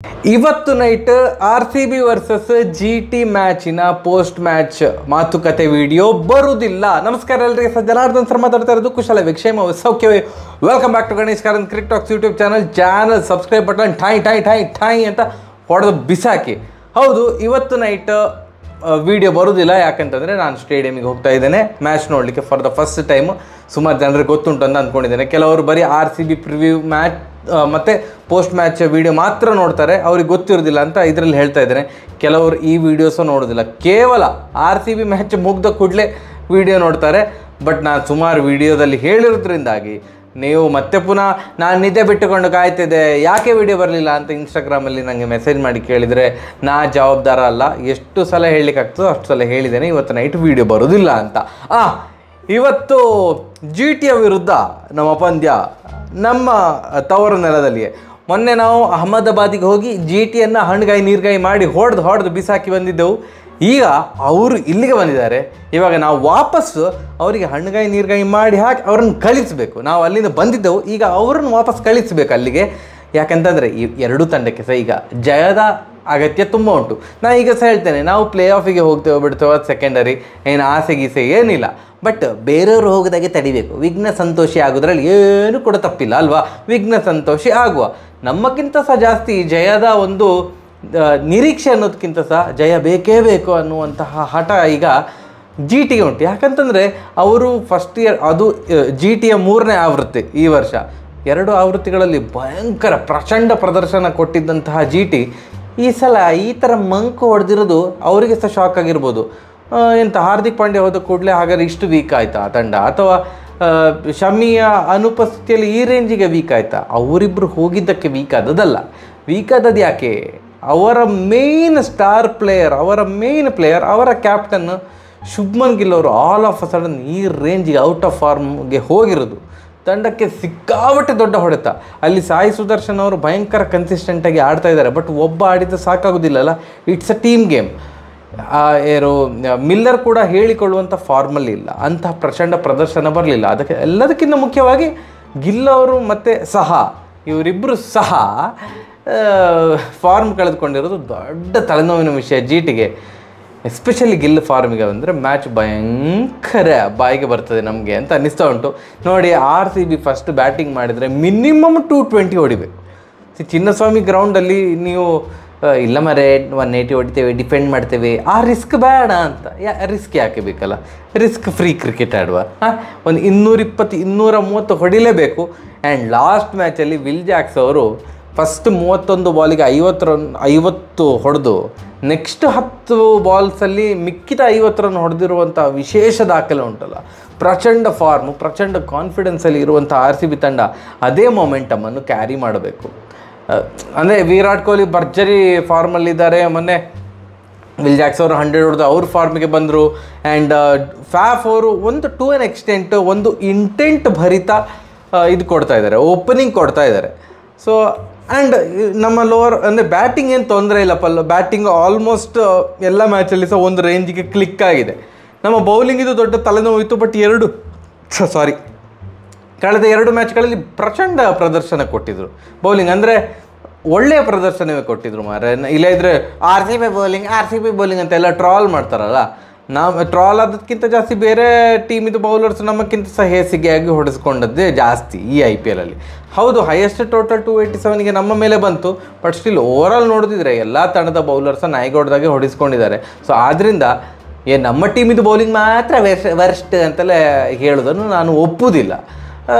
ಇವತ್ತು night RCB versus GT ಮ್ಯಾಚಿನ post match ಮಾತುಕತೆ ವಿಡಿಯೋ ಬರುವುದಿಲ್ಲ. ನಮಸ್ಕಾರ ಎಲ್ಲರಿಗೆ, ಜನಾರ್ದನ್ ಸರ್ ಮಾತಾಡ್ತಾ ಇರೋದು. ಕುಶಲ ವಿಕ್ಷೇಮ ಸೌಖ್ಯವೇ. Welcome back to Ganesh Karan cricket talks YouTube channel subscribe button ಠಾಯ್ ಅಂತ ಹೊಡೆದು ಬಿಸಾಕಿ. ಹೌದು, ಇವತ್ತು ನೈಟ್ ವಿಡಿಯೋ ಬರುವುದಿಲ್ಲ. ಯಾಕಂತಂದರೆ ನಾನು ಸ್ಟೇಡಿಯಮಿಗೆ ಹೋಗ್ತಾ ಇದ್ದೇನೆ ಮ್ಯಾಚ್ ನೋಡಲಿಕ್ಕೆ ಫಾರ್ ದ ಫಸ್ಟ್ ಟೈಮು. ಸುಮಾರು ಜನರಿಗೆ ಗೊತ್ತುಂಟು ಅಂತ ಅಂದ್ಕೊಂಡಿದ್ದೇನೆ. ಕೆಲವರು ಬರೀ RCB ಪ್ರಿವ್ಯೂ ಮ್ಯಾಚ್ ಮತ್ತು ಪೋಸ್ಟ್ ಮ್ಯಾಚ್ ವೀಡಿಯೋ ಮಾತ್ರ ನೋಡ್ತಾರೆ, ಅವ್ರಿಗೆ ಗೊತ್ತಿರೋದಿಲ್ಲ ಅಂತ ಇದರಲ್ಲಿ ಹೇಳ್ತಾ ಇದ್ದೇನೆ. ಕೆಲವರು ಈ ವಿಡಿಯೋಸು ನೋಡೋದಿಲ್ಲ, ಕೇವಲ RCB ಮ್ಯಾಚ್ ಮುಗ್ದ ಕೂಡಲೇ ವಿಡಿಯೋ ನೋಡ್ತಾರೆ. ಬಟ್ ನಾನು ಸುಮಾರು ವಿಡಿಯೋದಲ್ಲಿ ಹೇಳಿರೋದ್ರಿಂದಾಗಿ ನೀವು ಮತ್ತೆ ಪುನಃ ನಾನು ನಿದ್ದೆ ಬಿಟ್ಟುಕೊಂಡು ಕಾಯ್ತಿದ್ದೆ, ಯಾಕೆ ವಿಡಿಯೋ ಬರಲಿಲ್ಲ ಅಂತ ಇನ್ಸ್ಟಾಗ್ರಾಮಲ್ಲಿ ನನಗೆ ಮೆಸೇಜ್ ಮಾಡಿ ಕೇಳಿದರೆ ನಾ ಜವಾಬ್ದಾರ ಅಲ್ಲ. ಎಷ್ಟು ಸಲ ಹೇಳಲಿಕ್ಕಾಗ್ತದೋ ಅಷ್ಟು ಸಲ ಹೇಳಿದ್ದೇನೆ ಇವತ್ತು ನೈಟ್ ವಿಡಿಯೋ ಬರೋದಿಲ್ಲ ಅಂತ. ಇವತ್ತು GT ವಿರುದ್ಧ ನಮ್ಮ ಪಂದ್ಯ ನಮ್ಮ ತವರು ನೆಲದಲ್ಲಿಯೇ. ಮೊನ್ನೆ ನಾವು ಅಹಮದಾಬಾದಿಗೆ ಹೋಗಿ GTಯನ್ನು ಹಣ್ಣುಗಾಯಿ ನೀರ್ಗಾಯಿ ಮಾಡಿ ಹೊಡೆದು ಬಿಸಾಕಿ ಬಂದಿದ್ದೆವು. ಈಗ ಅವರು ಇಲ್ಲಿಗೆ ಬಂದಿದ್ದಾರೆ. ಇವಾಗ ನಾವು ವಾಪಸ್ಸು ಅವರಿಗೆ ಹಣ್ಣುಗಾಯಿ ನೀರ್ಗಾಯಿ ಮಾಡಿ ಹಾಕಿ ಅವ್ರನ್ನ ಕಳಿಸಬೇಕು. ನಾವು ಅಲ್ಲಿಂದ ಬಂದಿದ್ದೆವು, ಈಗ ಅವ್ರನ್ನ ವಾಪಸ್ ಕಳಿಸಬೇಕು ಅಲ್ಲಿಗೆ. ಯಾಕಂತಂದರೆ ಈ ಎರಡೂ ತಂಡಕ್ಕೆ ಸಹ ಈಗ ಜಯದ ಅಗತ್ಯ ತುಂಬ ಉಂಟು. ನಾನು ಈಗ ಸಹ ಹೇಳ್ತೇನೆ, ನಾವು ಪ್ಲೇ ಆಫಿಗೆ ಹೋಗ್ತೇವೆ ಬಿಡ್ತೇವೆ, ಅದು ಸೆಕೆಂಡರಿ, ಏನು ಆಸೆ ಗೀಸೆ ಏನಿಲ್ಲ. ಬಟ್ ಬೇರೆಯವರು ಹೋಗೋದಾಗೆ ತಡಿಬೇಕು. ವಿಘ್ನ ಸಂತೋಷಿ ಆಗೋದ್ರಲ್ಲಿ ಏನು ಕೂಡ ತಪ್ಪಿಲ್ಲ ಅಲ್ವಾ? ವಿಘ್ನ ಸಂತೋಷಿ ಆಗುವ. ನಮ್ಮಕ್ಕಿಂತ ಸಹ ಜಾಸ್ತಿ ಜಯದ ಒಂದು ನಿರೀಕ್ಷೆ ಅನ್ನೋದಕ್ಕಿಂತ ಸಹ ಜಯ ಬೇಕೇ ಬೇಕು ಅನ್ನುವಂತಹ ಹಠ ಈಗ GTಗೆ ಉಂಟು. ಯಾಕಂತಂದರೆ ಅವರು ಫಸ್ಟ್ ಇಯರ್, ಅದು GTಯ 3ನೇ ಆವೃತ್ತಿ ಈ ವರ್ಷ. 2 ಆವೃತ್ತಿಗಳಲ್ಲಿ ಭಯಂಕರ ಪ್ರಚಂಡ ಪ್ರದರ್ಶನ ಕೊಟ್ಟಿದ್ದಂತಹ GT ಈ ಸಲ ಈ ಥರ ಮಂಕು ಹೊಡೆದಿರೋದು ಅವರಿಗೆ ಸಹ ಶಾಕ್ ಆಗಿರ್ಬೋದು. ಎಂತ ಹಾರ್ದಿಕ್ ಪಾಂಡ್ಯ ಹೋದ ಕೂಡಲೇ ಹಾಗಾದ್ರೆ ಇಷ್ಟು ವೀಕ್ ಆಯಿತಾ ತಂಡ, ಅಥವಾ ಶಮಿಯ ಅನುಪಸ್ಥಿತಿಯಲ್ಲಿ ಈ ರೇಂಜಿಗೆ ವೀಕ್ ಆಯಿತಾ? ಅವರಿಬ್ಬರು ಹೋಗಿದ್ದಕ್ಕೆ ವೀಕ್ ಆದದಲ್ಲ. ವೀಕ್ ಆದದ್ದು ಯಾಕೆ? ಅವರ ಮೇನ್ ಸ್ಟಾರ್ ಪ್ಲೇಯರ್, ಅವರ ಮೇನ್ ಪ್ಲೇಯರ್, ಅವರ ಕ್ಯಾಪ್ಟನ್ ಶುಭ್ಮನ್ ಗಿಲ್ ಅವರು ಆಲ್ ಆಫ್ ಅ ಸಡನ್ ಈ ರೇಂಜಿಗೆ ಔಟ್ ಆಫ್ ಫಾರ್ಮ್ಗೆ ಹೋಗಿರೋದು ತಂಡಕ್ಕೆ ಸಿಕ್ಕಾಬಟ್ಟೆ ದೊಡ್ಡ ಹೊಡೆತ. ಅಲ್ಲಿ ಸಾಯಿ ಸುದರ್ಶನ್ ಅವರು ಭಯಂಕರ ಕನ್ಸಿಸ್ಟೆಂಟಾಗಿ ಆಡ್ತಾ ಇದ್ದಾರೆ. ಬಟ್ ಒಬ್ಬ ಆಡಿದ್ದು ಸಾಕಾಗೋದಿಲ್ಲಲ್ಲ, ಇಟ್ಸ್ ಅ ಟೀಮ್ ಗೇಮ್. ಏನು ಮಿಲ್ಲರ್ ಕೂಡ ಹೇಳಿಕೊಳ್ಳುವಂಥ ಫಾರ್ಮಲ್ಲಿ ಇಲ್ಲ, ಅಂತಹ ಪ್ರಚಂಡ ಪ್ರದರ್ಶನ ಬರಲಿಲ್ಲ. ಅದಕ್ಕೆ ಎಲ್ಲದಕ್ಕಿಂತ ಮುಖ್ಯವಾಗಿ ಗಿಲ್ ಅವರು ಮತ್ತು ಇವರಿಬ್ಬರು ಸಹ ಫಾರ್ಮ್ ಕಳೆದುಕೊಂಡಿರೋದು ದೊಡ್ಡ ತಲೆನೋವಿನ ವಿಷಯ GTಗೆ. ಎಸ್ಪೆಷಲಿ ಗಿಲ್ ಫಾರ್ಮಿಗೆ ಬಂದರೆ ಮ್ಯಾಚ್ ಭಯಂಕರ ಬಾಯಿಗೆ ಬರ್ತದೆ ನಮಗೆ ಅಂತ ಅನ್ನಿಸ್ತಾ ಉಂಟು. ನೋಡಿ, RCB ಫಸ್ಟ್ ಬ್ಯಾಟಿಂಗ್ ಮಾಡಿದರೆ ಮಿನಿಮಮ್ 220 ಹೊಡಿಬೇಕು. ಚಿನ್ನಸ್ವಾಮಿ ಗ್ರೌಂಡಲ್ಲಿ ನೀವು ಇಲ್ಲ ಮರೆ 180 ಹೊಡಿತೇವೆ, ಡಿಫೆಂಡ್ ಮಾಡ್ತೇವೆ, ಆ ರಿಸ್ಕ್ ಬೇಡ ಅಂತ. ರಿಸ್ಕ್ ಯಾಕೆ ಬೇಕಲ್ಲ? ರಿಸ್ಕ್ ಫ್ರೀ ಕ್ರಿಕೆಟ್ ಆಡುವ. ಒಂದು 220 230 ಹೊಡಿಲೇಬೇಕು. ಆ್ಯಂಡ್ ಲಾಸ್ಟ್ ಮ್ಯಾಚಲ್ಲಿ ವಿಲ್ ಜಾಕ್ಸ್ ಅವರು ಫಸ್ಟ್ 31 ಬಾಲಿಗೆ 50 ಹೊಡೆದು ನೆಕ್ಸ್ಟ್ 10 ಬಾಲ್ಸಲ್ಲಿ ಮಿಕ್ಕಿದ 50 ರನ್ ಹೊಡೆದಿರುವಂಥ ವಿಶೇಷ ದಾಖಲೆ ಉಂಟಲ್ಲ. ಪ್ರಚಂಡ ಫಾರ್ಮು, ಪ್ರಚಂಡ ಕಾನ್ಫಿಡೆನ್ಸಲ್ಲಿ ಇರುವಂಥ RCB ತಂಡ ಅದೇ ಮೊಮೆಂಟಮನ್ನು ಕ್ಯಾರಿ ಮಾಡಬೇಕು. ಅಂದರೆ ವಿರಾಟ್ ಕೊಹ್ಲಿ ಭರ್ಜರಿ ಫಾರ್ಮಲ್ಲಿದ್ದಾರೆ. ಮೊನ್ನೆ ವಿಲ್ ಜಾಕ್ಸ್ ಅವರು 100 ಹೊಡೆದು ಅವ್ರ ಫಾರ್ಮಿಗೆ ಬಂದರು. ಆ್ಯಂಡ್ ಫ್ಯಾಫ್ ಅವರು ಒಂದು ಟು ಎನ್ ಎಕ್ಸ್ಟೆಂಟ್ ಒಂದು ಇಂಟೆಂಟ್ ಭರಿತ ಇದು ಕೊಡ್ತಾ ಇದ್ದಾರೆ, ಓಪನಿಂಗ್ ಕೊಡ್ತಾ ಇದ್ದಾರೆ. ಸೊ ಆ್ಯಂಡ್ ನಮ್ಮ ಲೋವರ್ ಅಂದರೆ ಬ್ಯಾಟಿಂಗ್ ಏನು ತೊಂದರೆ ಇಲ್ಲಪ್ಪಲ್ಲ. ಬ್ಯಾಟಿಂಗ್ ಆಲ್ಮೋಸ್ಟ್ ಎಲ್ಲ ಮ್ಯಾಚಲ್ಲಿ ಸಹ ಒಂದು ರೇಂಜಿಗೆ ಕ್ಲಿಕ್ ಆಗಿದೆ. ನಮ್ಮ ಬೌಲಿಂಗ್ ಇದು ದೊಡ್ಡ ತಲೆನೋವಿತ್ತು. ಬಟ್ ಕಳೆದ 2 ಮ್ಯಾಚ್ಗಳಲ್ಲಿ ಪ್ರಚಂಡ ಪ್ರದರ್ಶನ ಕೊಟ್ಟಿದ್ದರು ಬೌಲಿಂಗ್. ಅಂದರೆ ಒಳ್ಳೆಯ ಪ್ರದರ್ಶನವೇ ಕೊಟ್ಟಿದ್ರು ಮಾರೆ. ಇಲ್ಲದಿದ್ದರೆ RCB ಬೌಲಿಂಗ್ ಅಂತೆಲ್ಲ ಟ್ರಾಲ್ ಮಾಡ್ತಾರಲ್ಲ. ನಾವು ಟ್ರಾಲ್ ಆದಕ್ಕಿಂತ ಜಾಸ್ತಿ ಬೇರೆ ಟೀಮಿದು ಬೌಲರ್ಸ್ ನಮ್ಮಕ್ಕಿಂತ ಸಹ ಹೇಸಿಗೆಯಾಗಿ ಹೊಡೆಸ್ಕೊಂಡದ್ದೇ ಜಾಸ್ತಿ ಈ IPLಲ್ಲಿ. ಹೌದು, ಹೈಯೆಸ್ಟ್ ಟೋಟಲ್ 287ಗೆ ನಮ್ಮ ಮೇಲೆ ಬಂತು. ಬಟ್ ಸ್ಟಿಲ್ ಓವರಾಲ್ ನೋಡಿದ್ರೆ ಎಲ್ಲ ತಂಡದ ಬೌಲರ್ಸ ನಾಯಿಗೊಡ್ದಾಗೆ ಹೊಡೆಸ್ಕೊಂಡಿದ್ದಾರೆ. ಸೊ ಆದ್ದರಿಂದ ನಮ್ಮ ಟೀಮಿದು ಬೌಲಿಂಗ್ ಮಾತ್ರ ವರ್ಸ್ಟ್ ಅಂತೆಲ್ಲ ಹೇಳೋದನ್ನು ನಾನು ಒಪ್ಪುವುದಿಲ್ಲ.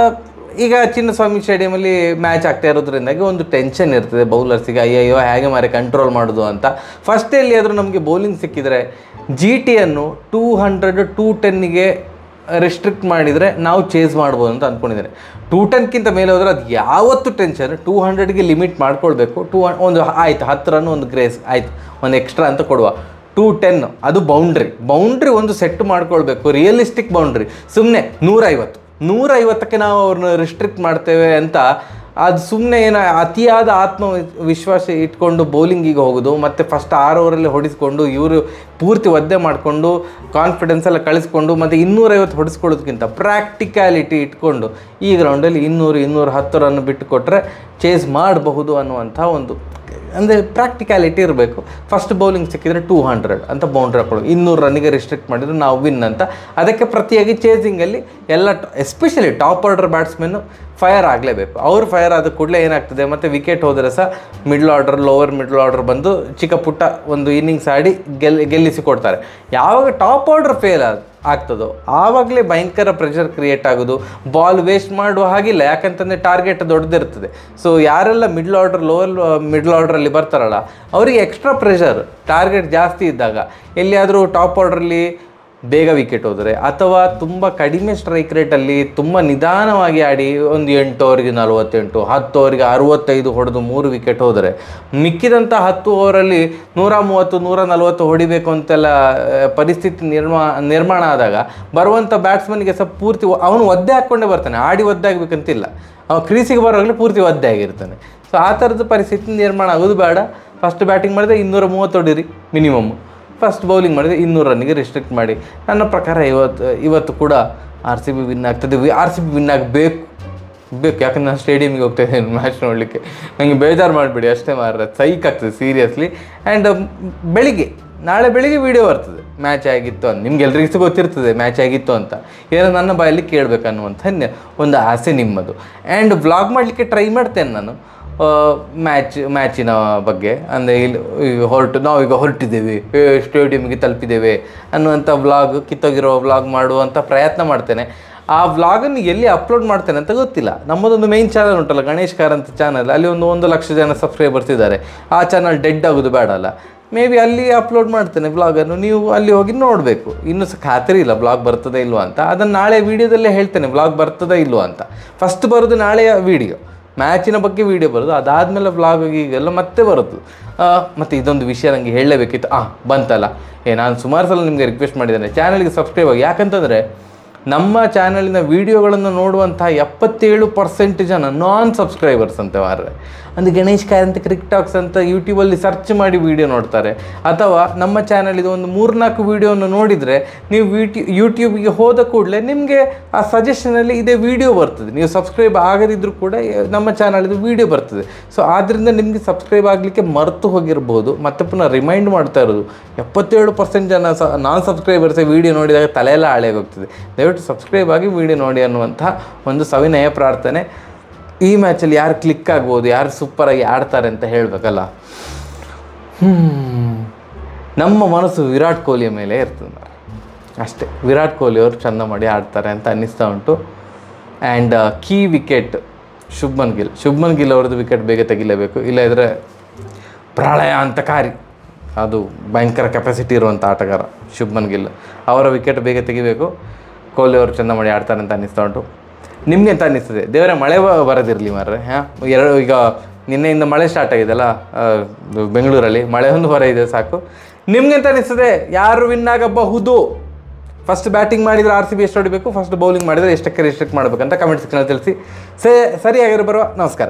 ಈಗ ಚಿನ್ನಸ್ವಾಮಿ ಸ್ಟೇಡಿಯಮಲ್ಲಿ ಮ್ಯಾಚ್ ಆಗ್ತಾ ಇರೋದ್ರಿಂದಾಗಿ ಒಂದು ಟೆನ್ಷನ್ ಇರ್ತದೆ ಬೌಲರ್ಸಿಗೆ. ಅಯ್ಯೋ ಹೇಗೆ ಮಾರೆ ಕಂಟ್ರೋಲ್ ಮಾಡೋದು ಅಂತ. ಫಸ್ಟ್ ಎಲ್ಲಿಯಾದರೂ ನಮಗೆ ಬೌಲಿಂಗ್ ಸಿಕ್ಕಿದರೆ GTಯನ್ನು 200 210ಗೆ ರೆಸ್ಟ್ರಿಕ್ಟ್ ಮಾಡಿದರೆ ನಾವು ಚೇಸ್ ಮಾಡ್ಬೋದು ಅಂತ ಅಂದ್ಕೊಂಡಿದ್ದಾರೆ. 210ಕ್ಕಿಂತ ಮೇಲೆ ಹೋದರೆ ಅದು ಯಾವತ್ತೂ ಟೆನ್ಷನ್. 200ಗೆ ಲಿಮಿಟ್ ಮಾಡ್ಕೊಳ್ಬೇಕು. ಒಂದು ಆಯಿತು 10 ರನ್ ಒಂದು ಗ್ರೇಸ್ ಆಯಿತು, ಒಂದು ಎಕ್ಸ್ಟ್ರಾ ಅಂತ ಕೊಡುವ. 210 ಅದು ಬೌಂಡ್ರಿ ಒಂದು ಸೆಟ್ ಮಾಡ್ಕೊಳ್ಬೇಕು, ರಿಯಲಿಸ್ಟಿಕ್ ಬೌಂಡ್ರಿ. ಸುಮ್ಮನೆ 150ಕ್ಕೆ ನಾವು ಅವ್ರನ್ನ ರಿಸ್ಟ್ರಿಕ್ಟ್ ಮಾಡ್ತೇವೆ ಅಂತ ಅದು ಸುಮ್ಮನೆ ಏನೋ ಅತಿಯಾದ ಆತ್ಮವಿಶ್ವಾಸ ಇಟ್ಕೊಂಡು ಬೌಲಿಂಗಿಗೆ ಹೋಗೋದು. ಮತ್ತು ಫಸ್ಟ್ 6 ಓವರಲ್ಲಿ ಹೊಡಿಸ್ಕೊಂಡು ಇವರು ಪೂರ್ತಿ ಒದ್ದೆ ಮಾಡಿಕೊಂಡು ಕಾನ್ಫಿಡೆನ್ಸ್ ಎಲ್ಲ ಕಳಿಸ್ಕೊಂಡು ಮತ್ತು 250 ಹೊಡಿಸ್ಕೊಳ್ಳೋದಕ್ಕಿಂತ ಪ್ರಾಕ್ಟಿಕ್ಯಾಲಿಟಿ ಇಟ್ಕೊಂಡು ಈ ಗ್ರೌಂಡಲ್ಲಿ 200 210 ರನ್ ಬಿಟ್ಟು ಕೊಟ್ಟರೆ ಚೇಸ್ ಮಾಡಬಹುದು ಅನ್ನುವಂಥ ಒಂದು ಅಂದರೆ ಪ್ರಾಕ್ಟಿಕ್ಯಾಲಿಟಿ ಇರಬೇಕು. ಫಸ್ಟ್ ಬೌಲಿಂಗ್ ಸಿಕ್ಕಿದರೆ 200 ಅಂತ ಬೌಂಡ್ರಿ ಹಾಕೊಳ್ಳೋದು, 200 ರನ್ನಿಗೆ ರಿಸ್ಟ್ರಿಕ್ಟ್ ಮಾಡಿದರೆ ನಾವು ವಿನ್ ಅಂತ. ಅದಕ್ಕೆ ಪ್ರತಿಯಾಗಿ ಚೇಸಿಂಗಲ್ಲಿ ಎಲ್ಲ ಎಸ್ಪೆಷಲಿ ಟಾಪ್ ಆರ್ಡರ್ ಬ್ಯಾಟ್ಸ್ಮೆನ್ನು ಫೈರ್ ಆಗಲೇಬೇಕು. ಅವರು ಫೈರ್ ಆದ ಕೂಡಲೇ ಏನಾಗ್ತದೆ, ಮತ್ತು ವಿಕೆಟ್ ಹೋದರೆ ಸಹ middle order, lower middle order ಬಂದು ಚಿಕ್ಕ ಪುಟ್ಟ ಒಂದು ಇನ್ನಿಂಗ್ಸ್ ಆಡಿ ಗೆಲ್ಲಿಸಿ ಕೊಡ್ತಾರೆ. ಯಾವಾಗ ಟಾಪ್ ಆರ್ಡರ್ ಫೇಲ್ ಆಗ್ತದೋ ಆವಾಗಲೇ ಭಯಂಕರ ಪ್ರೆಷರ್ ಕ್ರಿಯೇಟ್ ಆಗೋದು. ಬಾಲ್ ವೇಸ್ಟ್ ಮಾಡುವ ಹಾಗಿಲ್ಲ, ಯಾಕಂತಂದರೆ ಟಾರ್ಗೆಟ್ ದೊಡ್ಡದಿರ್ತದೆ. ಸೊ ಯಾರೆಲ್ಲ ಮಿಡ್ಲ್ ಆರ್ಡರ್, ಲೋವರ್ ಮಿಡ್ಲ್ ಆರ್ಡ್ರಲ್ಲಿ ಬರ್ತಾರಲ್ಲ ಅವರಿಗೆ ಎಕ್ಸ್ಟ್ರಾ ಪ್ರೆಷರ್, ಟಾರ್ಗೆಟ್ ಜಾಸ್ತಿ ಇದ್ದಾಗ ಎಲ್ಲಿಯಾದರೂ ಟಾಪ್ ಆರ್ಡ್ರಲ್ಲಿ ಬೇಗ ವಿಕೆಟ್ ಹೋದರೆ ಅಥವಾ ತುಂಬ ಕಡಿಮೆ ಸ್ಟ್ರೈಕ್ ರೇಟಲ್ಲಿ ತುಂಬ ನಿಧಾನವಾಗಿ ಆಡಿ ಒಂದು 8 ಓವರಿಗೆ 48, 10 ಓವರಿಗೆ 65 ಹೊಡೆದು 3 ವಿಕೆಟ್ ಹೋದರೆ, ಮಿಕ್ಕಿದಂಥ 10 ಓವರಲ್ಲಿ 130, 140 ಹೊಡಿಬೇಕು ಅಂತೆಲ್ಲ ಪರಿಸ್ಥಿತಿ ನಿರ್ಮಾಣ ಆದಾಗ ಬರುವಂಥ ಬ್ಯಾಟ್ಸ್ಮನ್ಗೆ ಸಹ ಪೂರ್ತಿ ಅವನು ಒದ್ದೆ ಹಾಕ್ಕೊಂಡೇ ಬರ್ತಾನೆ. ಆಡಿ ಒದ್ದೆ ಆಗಬೇಕಂತಿಲ್ಲ, ಅವನು ಕ್ರೀಸಿಗೆ ಬರೋವಾಗಲೇ ಪೂರ್ತಿ ಒದ್ದೆ ಆಗಿರ್ತಾನೆ. ಸೊ ಆ ಥರದ ಪರಿಸ್ಥಿತಿ ನಿರ್ಮಾಣ ಆಗೋದು ಬೇಡ. ಫಸ್ಟ್ ಬ್ಯಾಟಿಂಗ್ ಮಾಡಿದರೆ 230 ಹೊಡೀರಿ ಮಿನಿಮಮ್, ಫಸ್ಟ್ ಬೌಲಿಂಗ್ ಮಾಡಿದರೆ 200 ರನ್ನಿಗೆ ರಿಸ್ಟ್ರಿಕ್ಟ್ ಮಾಡಿ. ನನ್ನ ಪ್ರಕಾರ ಇವತ್ತು ಕೂಡ RCB ವಿನ್ ಆಗ್ತದೆ. RCB ವಿನ್ ಆಗಬೇಕು, ಯಾಕಂದ್ರೆ ನಾನು ಸ್ಟೇಡಿಯಮಿಗೆ ಹೋಗ್ತಾ ಇದ್ದೇನೆ ಮ್ಯಾಚ್ ನೋಡಲಿಕ್ಕೆ. ನನಗೆ ಬೇಜಾರು ಮಾಡಿಬಿಡಿ ಅಷ್ಟೇ ಮಾರ್ರೆ, ಸೈಕ್ ಆಗ್ತದೆ ಸೀರಿಯಸ್ಲಿ. ಆ್ಯಂಡ್ ನಾಳೆ ಬೆಳಿಗ್ಗೆ ವೀಡಿಯೋ ಬರ್ತದೆ ಮ್ಯಾಚ್ ಆಗಿತ್ತು ಅಂತ. ನಿಮ್ಗೆಲ್ರಿಗೂ ಗೊತ್ತಿರ್ತದೆ ಮ್ಯಾಚ್ ಆಗಿತ್ತು ಅಂತ, ಏನೋ ನನ್ನ ಬಾಯಲ್ಲಿ ಕೇಳಬೇಕನ್ನುವಂಥ ಒಂದು ಆಸೆ ನಿಮ್ಮದು. ಆ್ಯಂಡ್ ವ್ಲಾಗ್ ಮಾಡಲಿಕ್ಕೆ ಟ್ರೈ ಮಾಡ್ತೇನೆ ನಾನು ಮ್ಯಾಚಿನ ಬಗ್ಗೆ. ಅಂದರೆ ನಾವೀಗ ಹೊರಟಿದ್ದೇವೆ, ಸ್ಟೇಡಿಯಮ್ಗೆ ತಲುಪಿದ್ದೇವೆ ಅನ್ನುವಂಥ ವ್ಲಾಗ್, ಕಿತ್ತೋಗಿರೋ ವ್ಲಾಗ್ ಮಾಡುವಂಥ ಪ್ರಯತ್ನ ಮಾಡ್ತೇನೆ. ಆ ವ್ಲಾಗನ್ನು ಎಲ್ಲಿ ಅಪ್ಲೋಡ್ ಮಾಡ್ತೇನೆ ಅಂತ ಗೊತ್ತಿಲ್ಲ. ನಮ್ಮದೊಂದು ಮೈನ್ ಚಾನಲ್ ಉಂಟಲ್ಲ, ಗಣೇಶ್ ಕಾರ್ ಅಂತ ಚಾನಲ್, ಅಲ್ಲಿ 1 ಲಕ್ಷ ಜನ ಸಬ್ಸ್ಕ್ರೈಬರ್ಸ್ ಇದ್ದಾರೆ. ಆ ಚಾನಲ್ ಡೆಡ್ ಆಗೋದು ಬೇಡ ಅಲ್ಲ, ಮೇ ಬಿ ಅಲ್ಲಿ ಅಪ್ಲೋಡ್ ಮಾಡ್ತೇನೆ ವ್ಲಾಗನ್ನು, ನೀವು ಅಲ್ಲಿ ಹೋಗಿ ನೋಡಬೇಕು. ಇನ್ನೂ ಸಹ ಖಾತ್ರಿ ಇಲ್ಲ ವ್ಲಾಗ್ ಬರ್ತದೆ ಇಲ್ವ ಅಂತ. ಅದನ್ನು ನಾಳೆ ವೀಡಿಯೋದಲ್ಲೇ ಹೇಳ್ತೇನೆ ವ್ಲಾಗ್ ಬರ್ತದೆ ಇಲ್ವ ಅಂತ. ಫಸ್ಟ್ ಬರೋದು ನಾಳೆಯ ವೀಡಿಯೋ, ಮ್ಯಾಚಿನ ಬಗ್ಗೆ ವೀಡಿಯೋ ಬರೋದು, ಅದಾದಮೇಲೆ ವ್ಲಾಗ್ ಈಗೆಲ್ಲ ಮತ್ತೆ ಬರೋದು. ಮತ್ತು ಇದೊಂದು ವಿಷಯ ನನಗೆ ಹೇಳಲೇಬೇಕಿತ್ತು. ಬಂತಲ್ಲ, ನಾನು ಸುಮಾರು ಸಲ ನಿಮಗೆ ರಿಕ್ವೆಸ್ಟ್ ಮಾಡಿದ್ದೇನೆ ಚಾನಲ್ಗೆ ಸಬ್ಸ್ಕ್ರೈಬ್ ಆಗಿ. ಯಾಕಂತಂದರೆ ನಮ್ಮ ಚಾನಲಿನ ವೀಡಿಯೋಗಳನ್ನು ನೋಡುವಂಥ 77% ಜನ ನಾನ್ ಸಬ್ಸ್ಕ್ರೈಬರ್ಸ್ ಅಂತ ಮಾರ್ರೆ. ಅಂದರೆ ಗಣೇಶ್ ಕಾರ್ ಅಂತ ಕ್ರಿಕ್ಟಾಕ್ಸ್ ಅಂತ ಯೂಟ್ಯೂಬಲ್ಲಿ ಸರ್ಚ್ ಮಾಡಿ ವೀಡಿಯೋ ನೋಡ್ತಾರೆ. ಅಥವಾ ನಮ್ಮ ಚಾನಲಿದು ಒಂದು 3-4 ವೀಡಿಯೋವನ್ನು ನೋಡಿದರೆ ನೀವು ಯೂಟ್ಯೂಬಿಗೆ ಹೋದ ಕೂಡಲೇ ನಿಮಗೆ ಆ ಸಜೆಷನಲ್ಲಿ ಇದೇ ವೀಡಿಯೋ ಬರ್ತದೆ. ನೀವು ಸಬ್ಸ್ಕ್ರೈಬ್ ಆಗದಿದ್ದರೂ ಕೂಡ ನಮ್ಮ ಚಾನಲಿದು ವೀಡಿಯೋ ಬರ್ತದೆ. ಸೊ ಆದ್ದರಿಂದ ನಿಮಗೆ ಸಬ್ಸ್ಕ್ರೈಬ್ ಆಗಲಿಕ್ಕೆ ಮರೆತು ಹೋಗಿರ್ಬೋದು. ಮತ್ತೆ ಪುನಃ ರಿಮೈಂಡ್ ಮಾಡ್ತಾ ಇರೋದು, 77% ಜನ ನಾನ್ ಸಬ್ಸ್ಕ್ರೈಬರ್ಸೇ ವೀಡಿಯೋ ನೋಡಿದಾಗ ತಲೆಯೆಲ್ಲ ಹಾಳಾಗೋಗ್ತದೆ. ದಯವಿಟ್ಟು ಸಬ್ಸ್ಕ್ರೈಬ್ ಆಗಿ ವೀಡಿಯೋ ನೋಡಿ ಅನ್ನುವಂಥ ಒಂದು ಸವಿನಯ ಪ್ರಾರ್ಥನೆ. ಈ ಮ್ಯಾಚಲ್ಲಿ ಯಾರು ಕ್ಲಿಕ್ ಆಗ್ಬೋದು, ಯಾರು ಸೂಪರಾಗಿ ಆಡ್ತಾರೆ ಅಂತ ಹೇಳಬೇಕಲ್ಲ. ನಮ್ಮ ಮನಸ್ಸು ವಿರಾಟ್ ಕೊಹ್ಲಿಯ ಮೇಲೆ ಇರ್ತದೆ ಅಷ್ಟೇ. ವಿರಾಟ್ ಕೊಹ್ಲಿ ಅವರು ಚೆಂದ ಮಾಡಿ ಆಡ್ತಾರೆ ಅಂತ ಅನ್ನಿಸ್ತಾ ಉಂಟು. And key wicket Shubman Gill ಅವ್ರದ್ದು ವಿಕೆಟ್ ಬೇಗ ತೆಗಿಲೇಬೇಕು, ಇಲ್ಲದಿದ್ದರೆ ಪ್ರಳಯ ಅಂತಕಾರಿ. ಅದು ಭಯಂಕರ ಕೆಪಾಸಿಟಿ ಇರುವಂಥ ಆಟಗಾರ ಶುಭ್ಮನ್ ಗಿಲ್. ಅವರ ವಿಕೆಟ್ ಬೇಗ ತೆಗಿಬೇಕು. ಕೊಹ್ಲಿ ಅವರು ಚೆಂದ ಮಾಡಿ ಆಡ್ತಾರೆ ಅಂತ ಅನ್ನಿಸ್ತಾ ಉಂಟು. ನಿಮಗೆ ಅಂತ ಅನ್ನಿಸ್ತದೆ ದೇವರೇ ಮಳೆ ಬರೋದಿರಲಿ ಮಾರ್ರೆ. ಈಗ ನಿನ್ನೆಯಿಂದ ಮಳೆ ಸ್ಟಾರ್ಟ್ ಆಗಿದೆಲ್ಲ ಬೆಂಗಳೂರಲ್ಲಿ, ಮಳೆ ಒಂದು ಹೊರ ಸಾಕು. ನಿಮ್ಗೆ ಅಂತ ಅನ್ನಿಸ್ತದೆ ಯಾರು ವಿನ್ ಆಗಬಹುದು? ಫಸ್ಟ್ ಬ್ಯಾಟಿಂಗ್ ಮಾಡಿದರೆ RCB ಎಷ್ಟು ಹೊಡಿಬೇಕು, ಫಸ್ಟ್ ಬೌಲಿಂಗ್ ಮಾಡಿದರೆ ಎಷ್ಟಕ್ಕೆ ರಿಸ್ಟ್ರಿಕ್ಟ್ ಮಾಡಬೇಕಂತ ಕಮೆಂಟ್ ಸೆಕ್ಷನಲ್ಲಿ ತಿಳಿಸಿ. ಸರಿಯಾಗಿರೋ ಬರುವ. ನಮಸ್ಕಾರ.